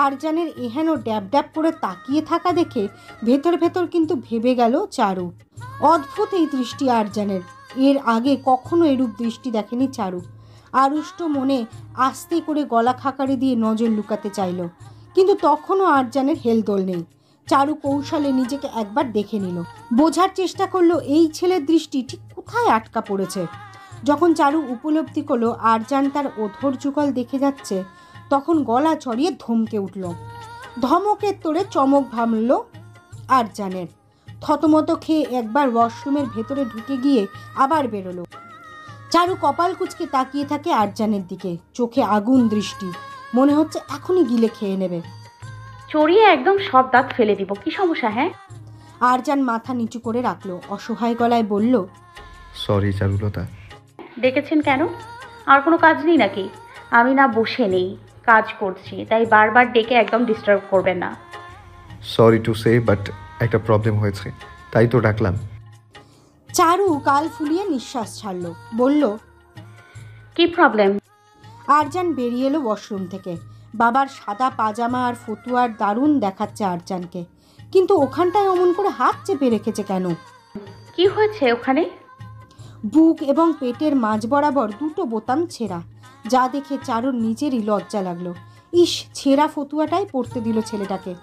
আরজানের এহেন ড্যাব ড্যাব করে তাকিয়ে থাকা দেখে ভেতর ভেতর কিন্তু ভেবে গেল চারু। অদ্ভুত এই দৃষ্টি আরজানের, এর আগে কখনো এরূপ দৃষ্টি দেখেনি চারু। আড়ষ্ট মনে আস্তে করে গলা খাকারি দিয়ে নজর লুকাতে চাইল, কিন্তু তখনও আরজানের হেলদোল নেই। চারু কৌশলে নিজেকে একবার দেখে নিল, বোঝার চেষ্টা করলো এই ছেলের দৃষ্টি ঠিক কোথায় আটকা পড়েছে। যখন চারু উপলব্ধি করলো আরজান তার অধর যুগল দেখে যাচ্ছে, তখন গলা চড়িয়ে ধমকে উঠল। ধমকের তোড়ে চমক ভাঙল আরজানের। থতমত খেয়ে একবার ওয়াশরুমের ভেতরে ঢুকে গিয়ে আবার বেরোলো। চারু কপাল কুঁচকে তাকিয়ে থাকে আরজানের দিকে, চোখে আগুন দৃষ্টি, মনে হচ্ছে এখনই গিলে খেয়ে নেবে। চড়িয়ে একদম সব দাঁত ফেলে দিব, কি সমস্যা? হ্যাঁ। আরজান মাথা নিচু করে রাখলো, অসহায় গলায় বলল, সরি চারুলতা। ডেকেছেন কেন? আর কোনো কাজ নেই নাকি? আমি না বসে নেই, কাজ করছি, তাই বারবার ডেকে একদম ডিস্টার্ব করবেন না। সরি টু সে, বাট একটা প্রবলেম হয়েছে, তাই তো ডাকলাম। চারু কাল ফুলিয়ে নিঃশ্বাস ছাড়ল, বলল, কি প্রবলেম? আরজান বেরিয়ে এলো ওয়াশরুম থেকে। বাবার সাদা পাজামা আর ফতুয়ার দারুণ দেখাচ্ছে আরজানকে, কিন্তু ওখানটায় অমন করে হাত চেপে রেখেছে কেন? কি হয়েছে ওখানে? বুক এবং পেটের মাঝ বরাবর দুটো বোতাম ছেঁড়া, যা দেখে চারুর নিজেরই লজ্জা লাগলো। ইস, ছেঁড়া ফতুয়াটাই পরতে দিল ছেলেটাকে।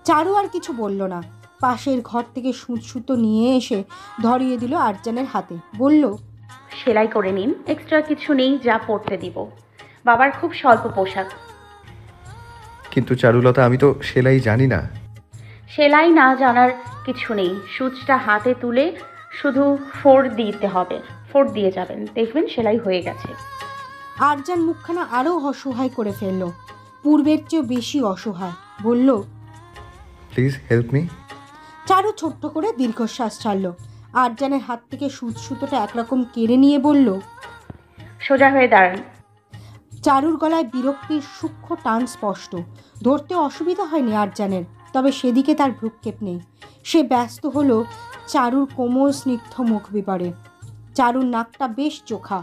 চারু আর কিছু বলল না, পাশের ঘর থেকে সুতো নিয়ে এসে ধরিয়ে দিল আরজানের হাতে, বলল, সেলাই করে নিন, এক্সট্রা কিছু নেই যা পরতে দিব। বাবার খুব স্বল্প পোশাক। কিন্তু চারুলতা, আমি তো সেলাই জানি না। সেলাই না জানার কিছু নেই, সুচটা হাতে তুলে শুধু ফোড় দিতে হবে, ফোড় দিয়ে যাবেন, দেখবেন সেলাই হয়ে গেছে। আরজান মুখখানা আরও অসহায় করে ফেলল, পূর্বের চেয়েও বেশি অসহায়, বলল, প্লিজ হেল্প মি। চারু ছোট্ট করে দীর্ঘশ্বাস ছাড়ল। আরজানের হাত থেকে সুতোটা একরকম কেড়ে নিয়ে বলল, সোজা হয়ে দাঁড়ান। চারুর গলায় বিরক্তির সূক্ষ্ম টান স্পষ্ট। ধরতে অসুবিধা হয়নি আরজানের, তবে সেদিকে তার ভ্রুক্ষেপ নেই। সে ব্যস্ত হলো চারুর কোমল স্নিগ্ধ মুখ বিপারে। চারুর নাকটা বেশ চোখা,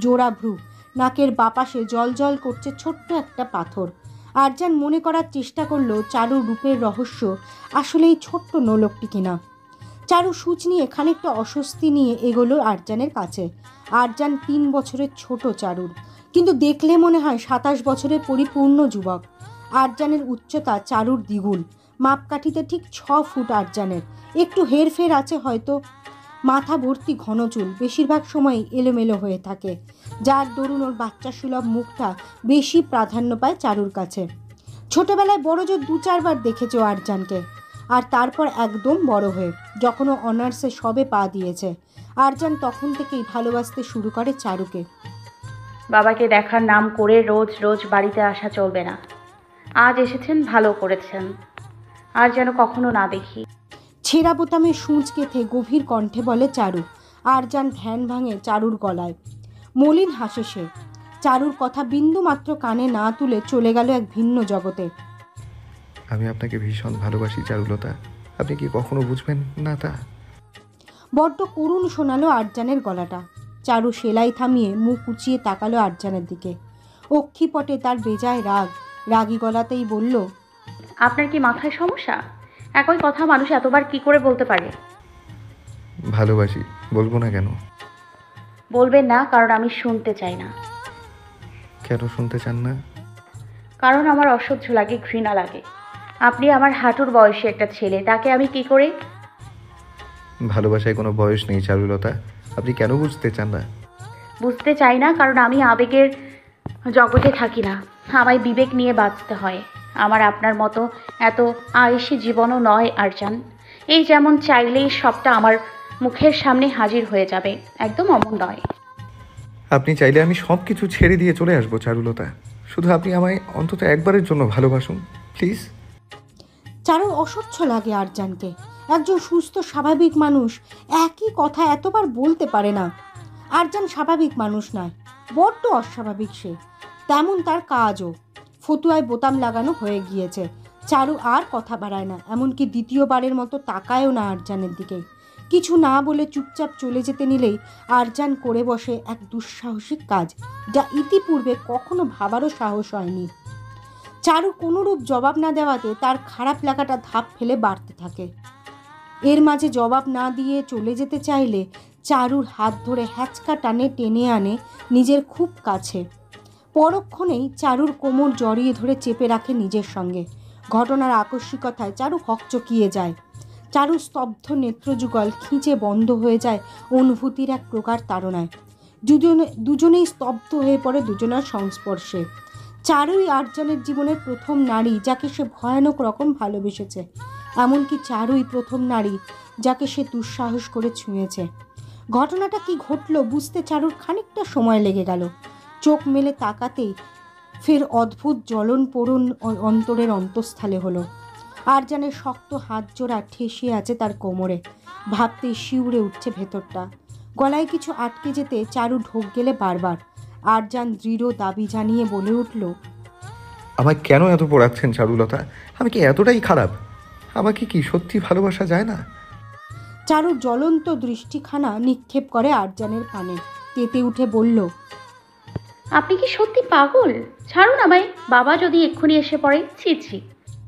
জোড়া ভ্রু, নাকের বাপাশে জল জল করছে ছোট্ট একটা পাথর। আরজান মনে করার চেষ্টা করলো চারুর রূপের রহস্য আসলে এই ছোট্ট নোলকটি কিনা। চারু সূচ নিয়ে খানিকটা অস্বস্তি নিয়ে এগোলো আরজানের কাছে। আরজান 3 বছরের ছোট চারুর, কিন্তু দেখলে মনে হয় 27 বছরের পরিপূর্ণ যুবক। আরজানের উচ্চতা চারুর দ্বিগুণ, মাপকাঠিতে ঠিক 6 ফুট আরজানের। একটু হেরফের আছে হয়তো। মাথা ভর্তি ঘন চুল, বেশিরভাগ সময় এলোমেলো হয়ে থাকে, যার দরুন ওর বাচ্চা সুলভ মুখটা বেশি প্রাধান্য পায় চারুর কাছে। ছোটবেলায় বড় জোর 2-4 বার দেখেছে আরজানকে, আর তারপর একদম বড় হয়ে, যখন ও অনার্সে সবে পা দিয়েছে, আরজান তখন থেকেই ভালোবাসতে শুরু করে চারুকে। বাবাকে দেখার নাম করে রোজ রোজ বাড়িতে আসা চলবে না। আজ এসেছেন, ভালো করেছেন, আর যেন কখনো না দেখি। ছেঁড়া বোতামে সূঁচ গেঁথে গভীর কণ্ঠে বলে চারু। আরজান ধ্যান ভাঙে চারুর গলায়। মলিন হাসে সে। চারুর কথা বিন্দু মাত্র কানে না তুলে চলে গেল এক ভিন্ন জগতে। আমি আপনাকে ভীষণ ভালোবাসি চারুলতা, আপনি কি কখনো বুঝবেন না তা? বড্ড করুণ শোনালো আরজানের গলাটা। চারু সেলাই থামিয়ে মুখ উঁচিয়ে তাকালো আরজানের দিকে। অক্ষিপটে তার বেজায় রাগ, রাগী গলাতেই বলল, আপনার কি মাথায় সমস্যা? একই কথা মানুষ এতবার কি করে বলতে পারে? ভালোবাসি, বলবো না কেন? বলবেন না, কারণ আমি শুনতে চাই না। কেন শুনতে চান না? কারণ আমার অসহ্য লাগে, ঘৃণা লাগে। আপনি আমার হাঁটুর বয়সী একটা ছেলে, তাকে আমি কি করে? ভালোবাসায় কোনো বয়স নেই চারুলতা, আপনি কেন বুঝতে চান না? বুঝতে চাই না কারণ আমি আবেগের জগতে থাকি না, আমায় বিবেক নিয়ে বাঁচতে হয়। আমার আপনার মতো এত আয়েশি জীবনও নয় আরজান, এই যেমন চাইলেই সবটা আমার মুখের সামনে হাজির হয়ে যাবে, একদম অমন নয়। আপনি চাইলে আমি সব কিছু ছেড়ে দিয়ে চলে আসবো চারুলতা, শুধু আপনি আমায় অন্তত একবারের জন্য ভালোবাসুন প্লিজ। চারুর অসহ্য লাগে আরজানকে। একজন সুস্থ স্বাভাবিক মানুষ একই কথা এতবার বলতে পারে না। আরজান স্বাভাবিক মানুষ নয়, বড্ড অস্বাভাবিক সে। তেমন তার কাজও। ফতুয়ায় বোতাম লাগানো হয়ে গিয়েছে। চারু আর কথা বাড়ায় না, এমনকি দ্বিতীয়বারের মতো তাকায়ও না আরজানের দিকে। কিছু না বলে চুপচাপ চলে যেতে নিলেই আরজান করে বসে এক দুঃসাহসিক কাজ, যা ইতিপূর্বে কখনো ভাবারও সাহস হয়নি। চারু কোনোরূপ জবাব না দেওয়াতে তার খারাপ লাগাটা ধাপ ফেলে বাড়তে থাকে। এর মাঝে জবাব না দিয়ে চলে যেতে চাইলে চারুর হাত ধরে হ্যাচকা টানে টেনে আনে নিজের খুব কাছে। পরক্ষণেই চারুর কোমর জড়িয়ে ধরে চেপে রাখে নিজের সঙ্গে। ঘটনার আকস্মিকতায় চারু হকচকিয়ে যায়। চারু স্তব্ধ নেত্রযুগল খিঁচে বন্ধ হয়ে যায় অনুভূতির এক প্রকার তাড়নায়। দুজনেই স্তব্ধ হয়ে পড়ে দুজনার সংস্পর্শে। চারুই আরজানের জীবনের প্রথম নারী যাকে সে ভয়ানক রকম ভালোবেসেছে। এমনকি চারুই প্রথম নারী যাকে সে দুঃসাহস করে ছুঁয়েছে। ঘটনাটা কি ঘটল বুঝতে চারুর খানিকটা সময় লেগে গেল। চোখ মেলে তাকাতেই ফের অদ্ভুত জ্বলন পোড়ন অন্তরের অন্তঃস্থলে হলো। আরজানের শক্ত হাত জোড়া ঠেসে আছে তার কোমরে। ভাবতেই শিউরে উঠছে ভেতরটা। গলায় কিছু আটকে যেতে চারু ঢোক গেলে বারবার। আরজান দৃঢ় দাবি জানিয়ে বলে উঠল, আমায় কেন এত পড়াচ্ছেন চারুলতা? আমি কি এতটাই খারাপ? আমাকে কি সত্যি ভালোবাসা যায় না? চারুর জ্বলন্ত দৃষ্টিখানা নিক্ষেপ করে আরজানের পানে। তেতে উঠে বলল, আপনি কি সত্যি পাগল? ছাড়ুন আমায়, বাবা যদি এক্ষুনি এসে পড়ে। ছি ছি।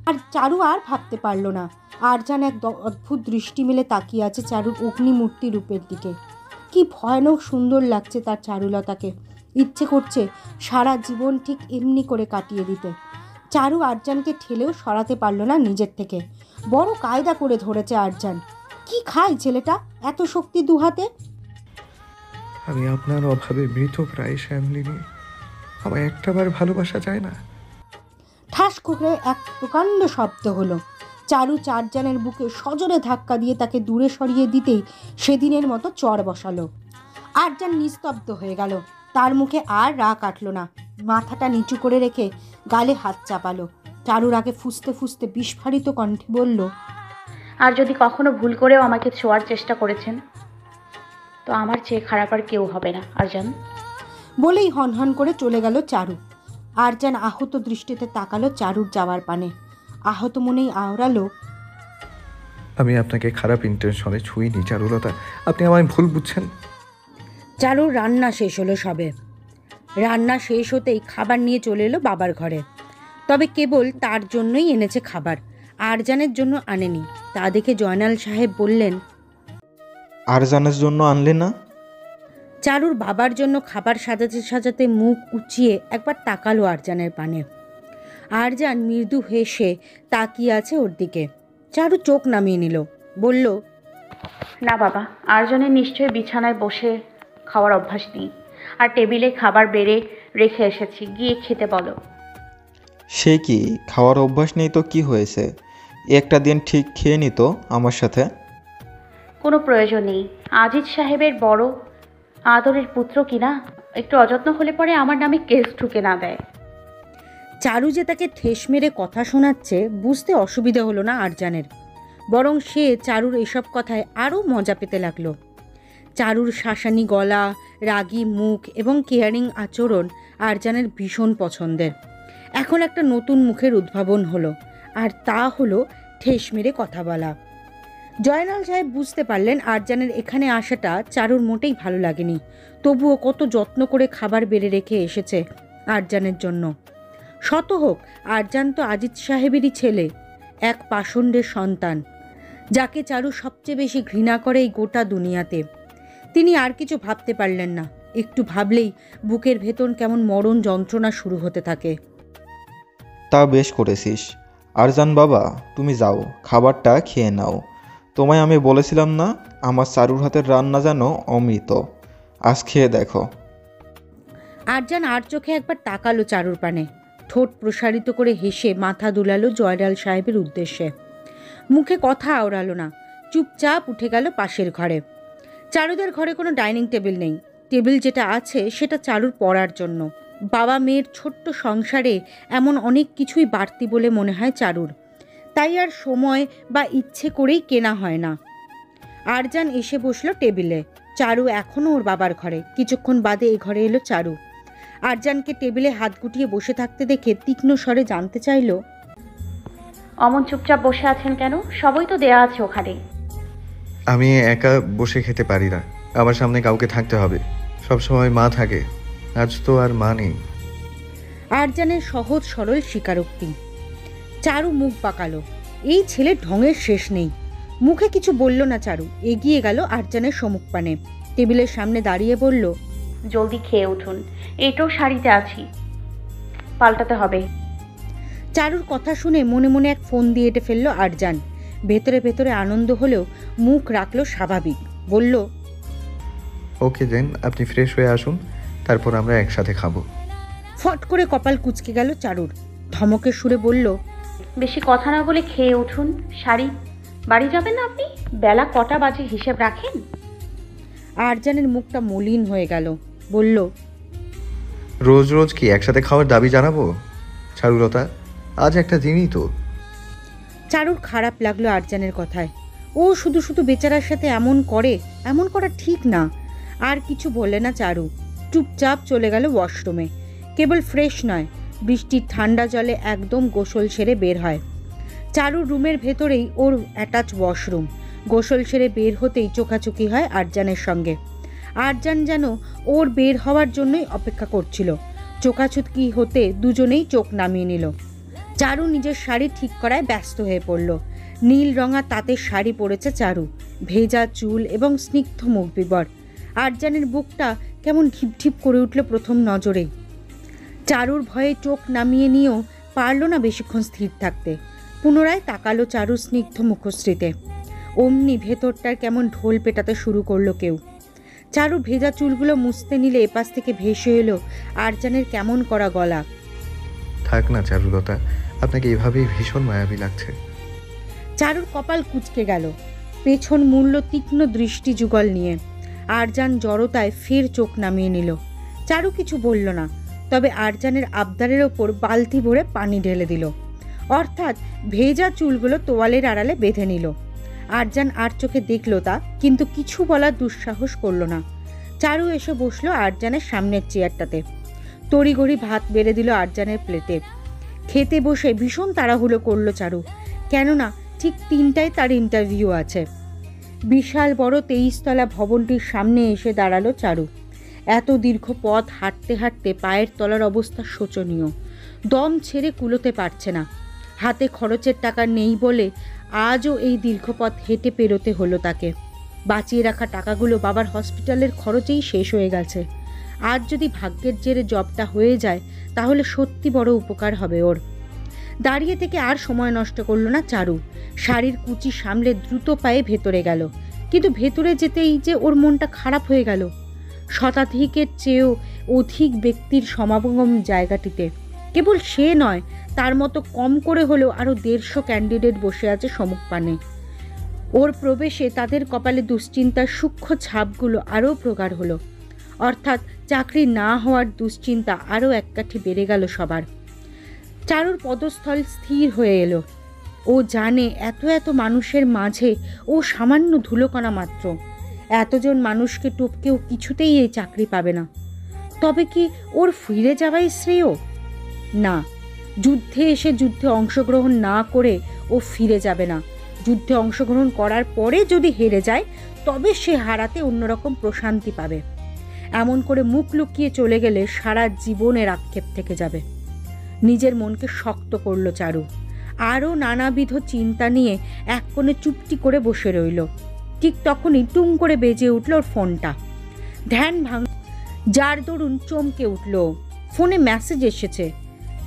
আর চারু আর ভাবতে পারল না। আরজান এক অদ্ভুত দৃষ্টি মেলে তাকিয়ে আছে চারুর অগ্নিমূর্তি রূপের দিকে। কি ভয়ানক সুন্দর লাগছে তার চারুলতাকে। ইচ্ছে করছে সারা জীবন ঠিক এমনি করে কাটিয়ে দিতে। চারু আরজানকে ঠেলেও সরাতে পারল না নিজের থেকে। বড় কায়দা করে ধরেছে আরজান। কি খায় ছেলেটা, এত শক্তি দুহাতে? আমি আপনার অভাবে মৃত প্রায় শ্যামলিনী। আমায় একটাবার ভালোবাসা যায় না? ঠাস করে এক প্রকাণ্ড শব্দ হলো। চারু আরজানের বুকে সজোরে ধাক্কা দিয়ে তাকে দূরে সরিয়ে দিতেই সেদিনের মতো চড় বসালো। আরজান নিস্তব্ধ হয়ে গেল। তার মুখে আর রাগ কাটল না। মাথাটা নিচু করে রেখে গালে হাত চাপালো। চারুর আগে ফুঁসতে ফুঁসতে বিস্ফারিত কণ্ঠে বলল, আর যদি কখনো ভুল করেও আমাকে ছোঁয়ার চেষ্টা করেছেন, তো আমার চেয়ে খারাপ আর কেউ হবে না আরজান। বলেই হনহন করে চলে গেল চারু। আরজান আহত দৃষ্টিতে তাকালো চারুর যাওয়ার পানে। আহত মনেই আওড়ালো, আমি আপনাকে খারাপ ইন্টেনশনে ছুঁইনি চারুলতা। আপনি আমায় ভুল বুঝছেন। চারুর রান্না শেষ হলো সবে। রান্না শেষ হতেই খাবার নিয়ে চলে এলো বাবার ঘরে। তবে কেবল তার জন্যই এনেছে খাবার, আরজানের জন্য আনেনি। তা দেখে জয়নাল সাহেব বললেন, আরজানের জন্য আনলে না? চারুর বাবার জন্য খাবার সাজাতে সাজাতে মুখ উঁচিয়ে একবার তাকালো আরজানের পানে। আরজান মৃদু হেসে তাকিয়ে আছে ওর দিকে। চারু চোখ নামিয়ে নিল, বলল, না বাবা, আরজনের নিশ্চয়ই বিছানায় বসে খাওয়ার অভ্যাস নেই, আর টেবিলে খাবার বেড়ে রেখে এসেছি, গিয়ে খেতে বলো। সে কি, খাওয়ার অভ্যাস নেই তো কি হয়েছে? একটা দিন ঠিক খেয়ে নিত আমার সাথে। কোনো প্রয়োজন নেই। আজিজ সাহেবের বড় আদরের পুত্র কিনা, একটু অযত্ন হলে পরে আমার নামে কেস ঠুকে না দেয়। চারু যে তাকে ঠেস মেরে কথা শোনাচ্ছে বুঝতে অসুবিধা হলো না আরজানের। বরং সে চারুর এসব কথায় আরও মজা পেতে লাগলো। চারুর শাসানি গলা, রাগী মুখ এবং কেয়ারিং আচরণ আরজানের ভীষণ পছন্দের। এখন একটা নতুন মুখের উদ্ভাবন হলো, আর তা হলো ঠেস মেরে কথা বলা। জয়নাল সাহেব বুঝতে পারলেন আরজানের এখানে আসাটা চারুর মোটেই ভালো লাগেনি। তবুও কত যত্ন করে খাবার বেড়ে রেখে এসেছে আরজানের জন্য। শত হোক, আরজান তো আজিজ সাহেবেরই ছেলে, এক পাষণ্ডের সন্তান, যাকে চারু সবচেয়ে বেশি ঘৃণা করে এই গোটা দুনিয়াতে। তিনি আর কিছু ভাবতে পারলেন না। একটু ভাবলেই বুকের ভেতর কেমন মরণ যন্ত্রণা শুরু হতে থাকে। তা বেশ করেছিস। আরজান বাবা, তুমি যাও, খাবারটা খেয়ে নাও। তোমায় আমি বলেছিলাম না, আমার চারুর হাতের রান্না যেন অমৃত। আজ খেয়ে দেখো। আরজান আর চোখে একবার তাকালো চারুর পানে। ঠোঁট প্রসারিত করে হেসে মাথা দুলালো জয়নাল সাহেবের উদ্দেশ্যে। মুখে কথা আওড়ালো না, চুপচাপ উঠে গেল পাশের ঘরে। চারুদের ঘরে কোনো ডাইনিং টেবিল নেই। টেবিল যেটা আছে সেটা চারুর পড়ার জন্য। বাবা মেয়ের ছোট্ট সংসারে এমন অনেক কিছুই বাড়তি বলে মনে হয় চারুর, তাই আর সময় বা ইচ্ছে করেই কেনা হয় না। আরজান এসে বসলো টেবিলে। চারু এখনও ওর বাবার ঘরে। কিছুক্ষণ বাদে এ ঘরে এলো চারু। আরজানকে টেবিলে হাত গুটিয়ে বসে থাকতে দেখে তীক্ষ্ণ স্বরে জানতে চাইল, অমন চুপচাপ বসে আছেন কেন? সবই তো দেয়া আছে ওখানে। আমি একা বসে খেতে পারি না, আমার সামনে কাউকে থাকতে হবে। সব সময় মা থাকে, আজ তো আর মা নেই। আরজানের সহজ সরল স্বীকারোক্তি। চারু মুখ বাঁকালো। এই ছেলের ঢঙের শেষ নেই। মুখে কিছু বলল না চারু, এগিয়ে গেল আরজানের সম্মুখপানে। টেবিলের সামনে দাঁড়িয়ে বলল, জলদি খেয়ে উঠুন, এটাও শাড়িতে আছি, পাল্টাতে হবে। চারুর কথা শুনে মনে মনে এক ফোন দিয়ে এঁটে ফেলল আরজান। ভেতরে ভেতরে আনন্দ হলেও মুখ রাখলো স্বাভাবিক। বলল, ওকে দেন, আপনি ফ্রেশ হয়ে আসুন, তারপর আমরা একসাথে খাবো। ফট করে কপাল কুঁচকে গেল চারুর। ধমকের সুরে বলল, বেশি কথা না বলে খেয়ে উঠুন। বাড়ি যাবেন না আপনি? বেলা কটা বাজে হিসেব রাখেন? আরজানের মুখটা মলিন হয়ে গেল। বলল, রোজ রোজ কি একসাথে খাওয়ার দাবি জানাবো চারুলতা? আজ একটা দিনই তো। চারুর খারাপ লাগলো আরজানের কথায়। ও শুধু শুধু বেচারার সাথে এমন করা ঠিক না। আর কিছু বলে না চারু। চুপচাপ চলে গেল ওয়াশরুমে। কেবল ফ্রেশ নয়, বৃষ্টির ঠান্ডা জলে একদম গোসল সেরে বের হয়। চারুর রুমের ভেতরেই ওর অ্যাটাচ ওয়াশরুম। গোসল সেরে বের হতেই চোখাচোখি হয় আরজানের সঙ্গে। আরজান যেন ওর বের হওয়ার জন্যই অপেক্ষা করছিল। চোখাচোখি হতে দুজনেই চোখ নামিয়ে নিল। চারু নিজের শাড়ি ঠিক করায় ব্যস্ত হয়ে পড়ল। নীল রঙা তাঁতের শাড়ি পরেছে চারু, ভেজা চুল এবং স্নিগ্ধ মুখ বিবর। আরজানের বুকটা কেমন ঢিপঢিপ করে উঠল প্রথম নজরেই। চারুর ভয়ে চোখ নামিয়ে নিয়েও পারল না বেশিক্ষণ স্থির থাকতে। পুনরায় তাকালো চারুর স্নিগ্ধ মুখশ্রীতে। অমনি ভেতরটার কেমন ঢোল পেটাতে শুরু করলো কেউ। চারু ভেজা চুলগুলো মুছতে নিলে এপাশ থেকে ভেসে এলো আরজানের কেমন করা গলা। থাক না চারুলতা, আপনাকে এভাবেই ভীষণ মায়াবী লাগছে। চারুর কপাল কুঁচকে গেল। পেছন মূল্য তীক্ষ্ণ দৃষ্টি যুগল নিয়ে। আরজান জড়তায় ফের চোখ নামিয়ে নিল। চারু কিছু বলল না, তবে আরজানের আবদারের ওপর বালতি ভরে পানি ঢেলে দিল। অর্থাৎ ভেজা চুলগুলো তোয়ালের আড়ালে বেঁধে নিল। আরজান আর চোখে দেখল তা, কিন্তু কিছু বলার দুঃসাহস করল না। চারু এসে বসলো আরজানের সামনের চেয়ারটাতে। তড়িঘড়ি ভাত বেড়ে দিল আরজানের প্লেটে। খেতে বসে ভীষণ তাড়াহুড়ো করলো চারু, কেননা ঠিক 3টায় তার ইন্টারভিউ আছে। বিশাল বড় 23 তলা ভবনটির সামনে এসে দাঁড়ালো চারু। এত দীর্ঘ পথ হাঁটতে হাঁটতে পায়ের তলার অবস্থা শোচনীয়। দম ছেড়ে কুলোতে পারছে না। হাতে খরচের টাকা নেই বলে আজও এই দীর্ঘ পথ হেঁটে পেরোতে হলো তাকে। বাঁচিয়ে রাখা টাকাগুলো বাবার হসপিটালের খরচেই শেষ হয়ে গেছে। আজ যদি ভাগ্যের জেরে জবটা হয়ে যায় তাহলে সত্যি বড় উপকার হবে ওর। দাঁড়িয়ে থেকে আর সময় নষ্ট করলো না চারু। শাড়ির কুচি সামলে দ্রুত পায়ে ভেতরে গেল। কিন্তু ভেতরে যেতেই যে ওর মনটা খারাপ হয়ে গেল। শতাধিকের চেয়েও অধিক ব্যক্তির সমাগম জায়গাটিতে। কেবল সে নয়, তার মতো কম করে হলেও আরও 150 ক্যান্ডিডেট বসে আছে সম্মুখপানে। ওর প্রবেশে তাদের কপালে দুশ্চিন্তার সূক্ষ্ম ছাপগুলো আরও প্রগাঢ় হলো। অর্থাৎ চাকরি না হওয়ার দুশ্চিন্তা আরও এক কাঠি বেড়ে গেল সবার। চারুর পদস্থল স্থির হয়ে এলো। ও জানে এত এত মানুষের মাঝে ও সামান্য ধুলোকণা মাত্র। এতজন মানুষকে টপকেও কিছুতেই এই চাকরি পাবে না। তবে কি ওর ফিরে যাওয়াই শ্রেয়? না, যুদ্ধে এসে যুদ্ধে অংশগ্রহণ না করে ও ফিরে যাবে না। যুদ্ধে অংশগ্রহণ করার পরে যদি হেরে যায় তবে সে হারাতে অন্যরকম প্রশান্তি পাবে। এমন করে মুখ লুকিয়ে চলে গেলে সারা জীবনের আক্ষেপ থেকে যাবে। নিজের মনকে শক্ত করল চারু। আরও নানাবিধ চিন্তা নিয়ে এক কোণে চুপটি করে বসে রইল। ঠিক তখনই টুং করে বেজে উঠল ওর ফোনটা। ধ্যান যার দরুন চমকে উঠল। ফোনে মেসেজ এসেছে।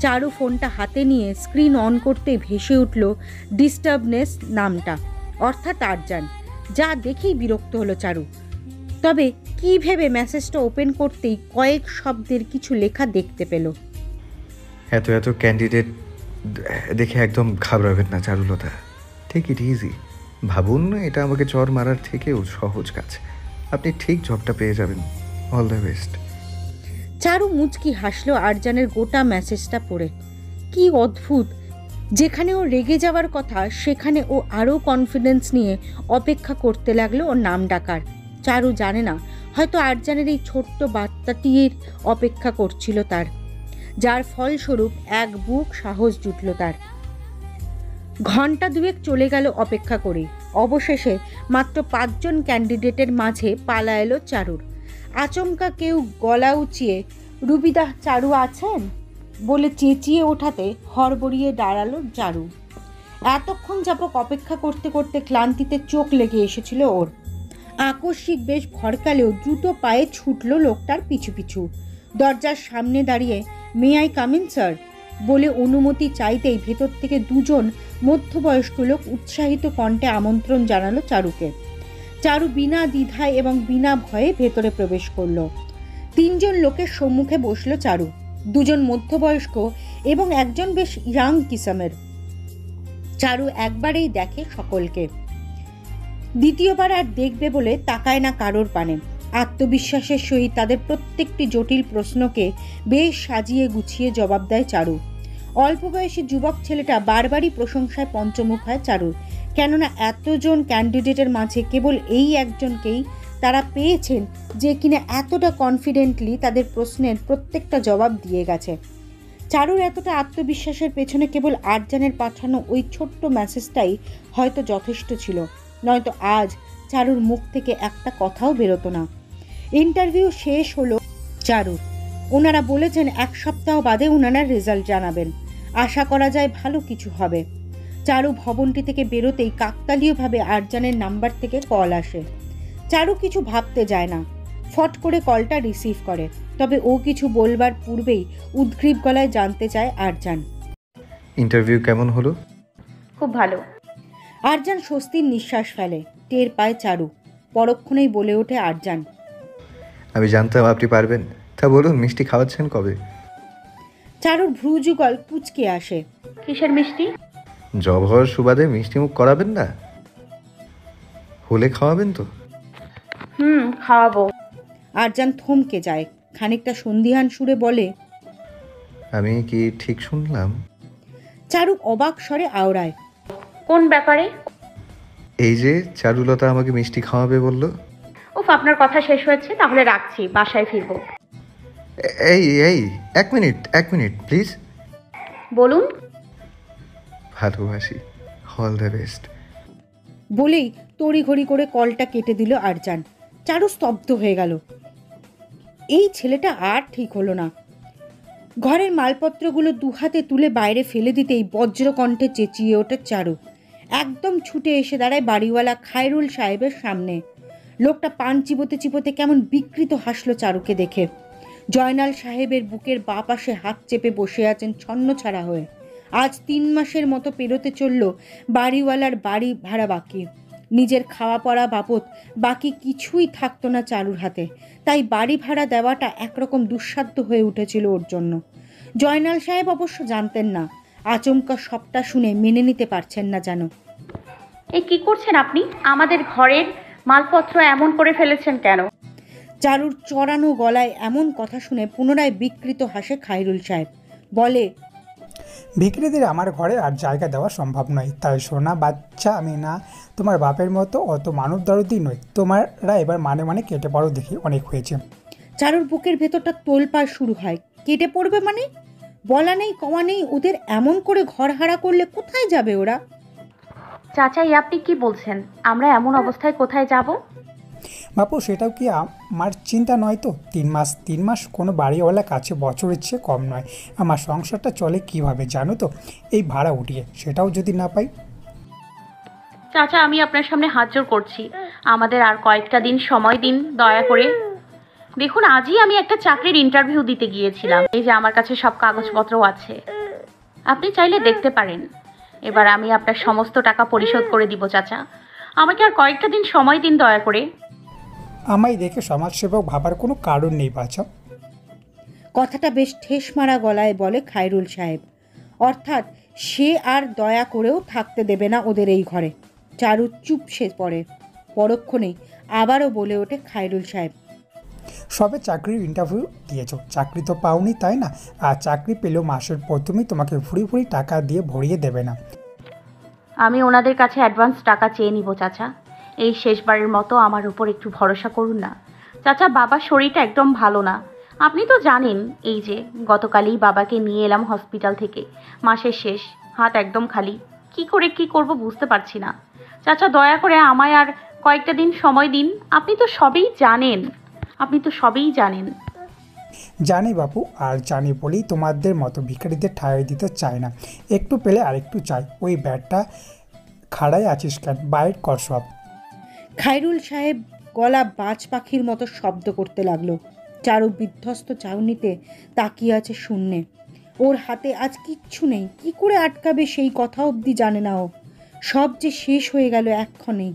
চারু ফোনটা হাতে নিয়ে স্ক্রিন অন করতেই ভেসে উঠল ডিস্টার্বনেস নামটা, অর্থাৎ আরজান। যা দেখেই বিরক্ত হলো চারু। তবে কি ভেবে মেসেজটা ওপেন করতেই কয়েক শব্দের কিছু লেখা দেখতে পেল। এত এত ক্যান্ডিডেট দেখে একদম ঘাবড়াবেন না চারুলতা, টেক ইট ইজি। ভাবুন, এটা আমাকে চর মারার থেকেও সহজ কাজ। আপনি ঠিক জবটা পেয়ে যাবেন। All the best. চারু মুচকি হাসলো আরজানের গোটা মেসেজটা পড়ে। কি অদ্ভুত! যেখানে ও রেগে যাওয়ার কথা সেখানে ও আরও কনফিডেন্স নিয়ে অপেক্ষা করতে লাগলো ওর নাম ডাকার। চারু জানে না, হয়তো আরজানের এই ছোট্ট বার্তাটির অপেক্ষা করছিল তার, যার ফলস্বরূপ এক বুক সাহস জুটল তার। ঘন্টা দুয়েক চলে গেল অপেক্ষা করে। অবশেষে মাত্র 5 জন ক্যান্ডিডেটের মাঝে পালা এলো চারুর। আচমকা কেউ গলা উঁচিয়ে রুবিদা চারু আছেন বলে চেঁচিয়ে ওঠাতে হড়বড়িয়ে দাঁড়ালো চারু। এতক্ষণ যাবত অপেক্ষা করতে করতে ক্লান্তিতে চোখ লেগে এসেছিল ওর। আকস্মিক বেশ ভরকালেও দ্রুত পায়ে ছুটল লোকটার পিছু পিছু। দরজার সামনে দাঁড়িয়ে may I come in sir বলে অনুমতি চাইতেই ভেতর থেকে 2 জন মধ্যবয়স্ক লোক উৎসাহিত কণ্ঠে আমন্ত্রণ জানালো চারুকে। চারু বিনা দ্বিধায় এবং বিনা ভয়ে ভেতরে প্রবেশ করলো। 3 জন লোকের সম্মুখে বসলো চারু, 2 জন মধ্যবয়স্ক এবং একজন বেশ ইয়াং কিসামের। চারু একবারেই দেখে সকলকে, দ্বিতীয়বার আর দেখবে বলে তাকায় না কারোর পানে। আত্মবিশ্বাসের সহিত তাদের প্রত্যেকটি জটিল প্রশ্নকে বেশ সাজিয়ে গুছিয়ে জবাব দেয় চারু। অল্প বয়সী যুবক ছেলেটা বারবারই প্রশংসায় পঞ্চমুখ হয় চারুর, কেননা এতজন ক্যান্ডিডেটের মাঝে কেবল এই একজনকেই তারা পেয়েছেন যে কিনা এতটা কনফিডেন্টলি তাদের প্রশ্নের প্রত্যেকটা জবাব দিয়ে গেছে। চারুর এতটা আত্মবিশ্বাসের পেছনে কেবল আরজানের পাঠানো ওই ছোট্ট মেসেজটাই হয়তো যথেষ্ট ছিল, নয়তো আজ চারুর মুখ থেকে একটা কথাও বেরোতো না। ইন্টারভিউ শেষ হলো চারুর। ওনারা বলেছেন 1 সপ্তাহ বাদে ওনারা রেজাল্ট জানাবেন। আশা করা যায় ভালো কিছু হবে। চারু ভবনটি থেকে বেরোতেই কাকতালীয়ভাবে আরজানের নাম্বার থেকে কল আসে। চারু কিছু ভাবতে যায় না, ফট করে কলটা রিসিভ করে। তবে ও কিছু বলবার পূর্বেই উদ্গ্রীব গলায় জানতে চায় আরজান। ইন্টারভিউ কেমন হলো? খুব ভালো। আরজান স্বস্তির নিঃশ্বাস ফেলে। টের পায় চারু। পরক্ষণেই বলে ওঠে আরজান, আমি জানতাম আপনি পারবেন। তা বলুন, মিষ্টি খাওয়াচ্ছেন কবে? চারুর ভ্রুযুগল কুঁচকে আসে। কিসের মিষ্টি? জব হওয়ার সুবাদে মিষ্টি মুখ করাবেন না? হলে খাওয়াবেন তো? খাওয়াবো। আরজান থমকে যায়, খানিকটা সন্দিহান সুরে বলে, আমি কি ঠিক শুনলাম? চারু অবাক স্বরে আওড়ায়, কোন ব্যাপারে? এই যে চারুলতা আমাকে মিষ্টি খাওয়াবে বলল। উফ, আপনার কথা শেষ হয়েছে, তাহলে রাখছি, বাসায় ফিরবো। এই এই 1 মিনিট প্লিজ। বলুন। ভালোবাসি, অল দ্য বেস্ট বলেই তড়িঘড়ি করে কলটা কেটে দিল আরজান। চারু স্তব্ধ হয়ে গেল। এই ছেলেটা আর ঠিক হলো না। ঘরের মালপত্রগুলো 2 হাতে তুলে বাইরে ফেলে দিতেই বজ্রকণ্ঠে চেঁচিয়ে ওঠে চারু। একদম ছুটে এসে দাঁড়ায় বাড়িওয়ালা খায়রুল সাহেবের সামনে। লোকটা পান চিবোতে চিবোতে কেমন বিকৃত হাসলো চারুকে দেখে। জয়নাল সাহেবের বুকের বাঁ পাশে হাত চেপে বসে আছেন ছন্নছাড়া হয়ে। আজ 3 মাসের মতো পেরোতে চলল বাড়িওয়ালার বাড়ি ভাড়া বাকি। নিজের খাওয়া পড়া বাবদ বাকি কিছুই থাকতো না চারুর হাতে, তাই বাড়ি ভাড়া দেওয়াটা একরকম দুঃসাধ্য হয়ে উঠেছিল ওর জন্য। জয়নাল সাহেব অবশ্য জানতেন না, আচমকা সবটা শুনে মেনে নিতে পারছেন না যেন। এই কি করছেন আপনি? আমাদের ঘরের মালপত্র এমন করে ফেলেছেন কেন? চারুর চড়ানো গলায় এমন কথা শুনে পুনরায় বিকৃত হাসে খায়রুল সাহেব। বলে, ভিখিরিদের আমার ঘরে আর জায়গা দেওয়া সম্ভব নয়। তাই সোনা বাচ্চা, আমি না তোমার বাপের মতো অত মানব দরদি নই। তোমরা এবার মানে কেটে পড়ো দেখি, অনেক হয়েছে। চারুর বুকের ভেতরটা তোলপাড় শুরু হয়। কেটে পড়বে মানে? বলা নেই কওয়া নেই, ওদের এমন করে ঘর হারা করলে কোথায় যাবে ওরা? চাচাই, আপনি কি বলছেন? আমরা এমন অবস্থায় কোথায় যাব? বাপু, সেটাও কি আমার চিন্তা নয় তো? 3 মাস কোনো বাড়িওয়ালার কাছে বছরের চেয়ে কম নয়। আমার সংসারটা চলে কিভাবে জানো তো? এই ভাড়া উঠিয়ে, সেটাও যদি না পাই। চাচা, আমি আপনার সামনে হাত জোড় করছি, আমাদের আর কয়েকটা দিন সময় দিন দয়া করে। দেখুন, আজই আমি একটা চাকরির ইন্টারভিউ দিতে গিয়েছিলাম। এই যে আমার কাছে সব কাগজপত্রও আছে, আপনি চাইলে দেখতে পারেন। এবার আমি আপনার সমস্ত টাকা পরিশোধ করে দিব চাচা, আমাকে আর কয়েকটা দিন সময় দিন দয়া করে। আমায় দেখে সমাজসেবক ভাবার কোনো কারণ নেই বাছা। কথাটা বেশ ঠেস মারা গলায় বলে খায়রুল সাহেব। অর্থাৎ সে আর দয়া করেও থাকতে দেবে না ওদের এই ঘরে। চারু চুপসে পড়ে। পরক্ষণেই আবারও বলে ওঠে খায়রুল সাহেব, সবে চাকরির ইন্টারভিউ দিয়েছ, চাকরি তো পাওনি তাই না? আর চাকরি পেলেও মাসের প্রথমেই তোমাকে ভুড়ি টাকা দিয়ে ভরিয়ে দেবে না। আমি ওনাদের কাছে অ্যাডভান্স টাকা চেয়ে নিব চাচা। এই শেষবারের মতো আমার উপর একটু ভরসা করুন না চাচা। বাবার শরীরটা একদম ভালো না, আপনি তো জানেন। এই যে গতকালই বাবাকে নিয়ে এলাম হসপিটাল থেকে, মাসের শেষ, হাত একদম খালি। কি করে কি করব বুঝতে পারছি না চাচা দয়া করে আমায় আর কয়েকটা দিন সময় দিন। আপনি তো সবই জানেন। জানি বাপু, আর জানি বলেই তোমাদের মতো ভিখারিদের ঠাঁই দিতে চায় না। একটু পেলে আরেকটু চাই। ওই ব্যাটটা খাড়ায় আছিস কেন? বাইর কর সব। খায়রুল সাহেব গলা বাজ পাখির মতো শব্দ করতে লাগলো। চারু বিধ্বস্ত চাউনিতে তাকিয়ে আছে শূন্যে। ওর হাতে আজ কিচ্ছু নেই, কি করে আটকাবে সেই কথা অবধি জানে না ও। সব যে শেষ হয়ে গেল এক্ষণেই।